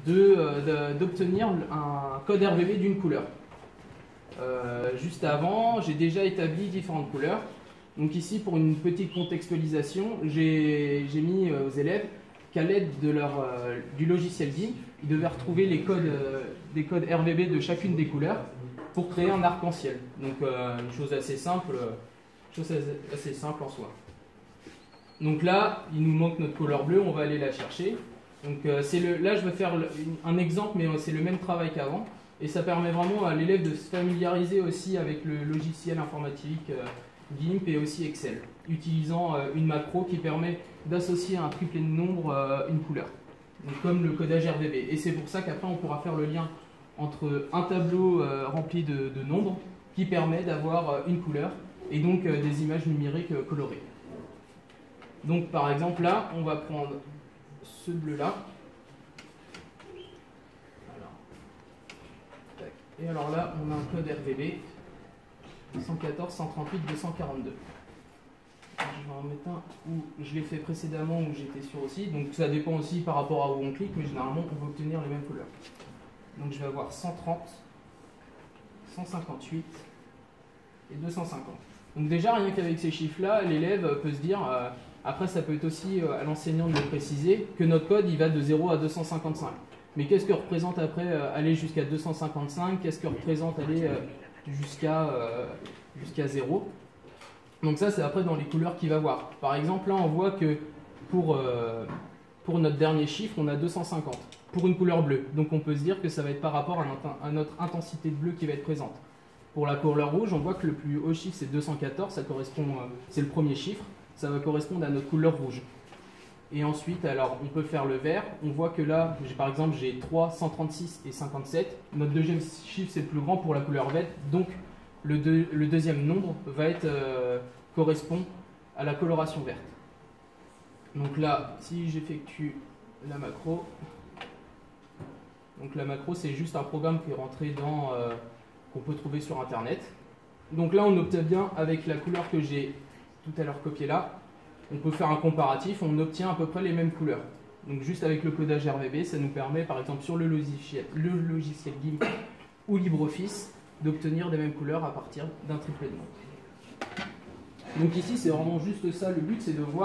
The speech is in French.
d'obtenir un code RGB d'une couleur. Juste avant, j'ai déjà établi différentes couleurs. Donc ici, pour une petite contextualisation, j'ai mis aux élèves qu'à l'aide du logiciel GIMP, ils devaient retrouver les des codes RGB de chacune des couleurs pour créer un arc-en-ciel. Donc une chose assez simple en soi. Donc là, il nous manque notre couleur bleue, on va aller la chercher. Donc là, je vais faire un exemple, mais c'est le même travail qu'avant. Et ça permet vraiment à l'élève de se familiariser aussi avec le logiciel informatique GIMP et aussi Excel, utilisant une macro qui permet d'associer à un triplet de nombre une couleur, donc comme le codage RGB. Et c'est pour ça qu'après on pourra faire le lien entre un tableau rempli de nombres qui permet d'avoir une couleur et donc des images numériques colorées. Donc par exemple là, on va prendre ce bleu là. Et alors là, on a un code RGB 114, 138, 242. Je vais en mettre un où je l'ai fait précédemment, où j'étais sûr aussi. Donc ça dépend aussi par rapport à où on clique, mais généralement on va obtenir les mêmes couleurs. Donc je vais avoir 130, 158 et 250. Donc déjà, rien qu'avec ces chiffres-là, l'élève peut se dire, après ça peut être aussi à l'enseignant de le préciser, que notre code il va de 0 à 255. Mais qu'est-ce que représente après aller jusqu'à 255? Qu'est-ce que représente aller jusqu'à 0? Donc ça, c'est après dans les couleurs qu'il va voir. Par exemple, là, on voit que pour notre dernier chiffre, on a 250 pour une couleur bleue. Donc on peut se dire que ça va être par rapport à notre intensité de bleu qui va être présente. Pour la couleur rouge, on voit que le plus haut chiffre, c'est 214. Ça correspond, c'est le premier chiffre. Ça va correspondre à notre couleur rouge. Et ensuite, alors, on peut faire le vert. On voit que là, par exemple, j'ai 3, 136 et 57. Notre deuxième chiffre, c'est le plus grand pour la couleur verte. Donc, le deuxième nombre va correspond à la coloration verte. Donc là, si j'effectue la macro, donc la macro, c'est juste un programme qui est rentré qu'on peut trouver sur Internet. Donc là, on obtient bien avec la couleur que j'ai tout à l'heure copiée là. On peut faire un comparatif, on obtient à peu près les mêmes couleurs. Donc juste avec le codage RGB, ça nous permet par exemple sur le logiciel GIMP ou LibreOffice d'obtenir des mêmes couleurs à partir d'un triplet de nombres. Donc ici c'est vraiment juste ça, le but c'est de voir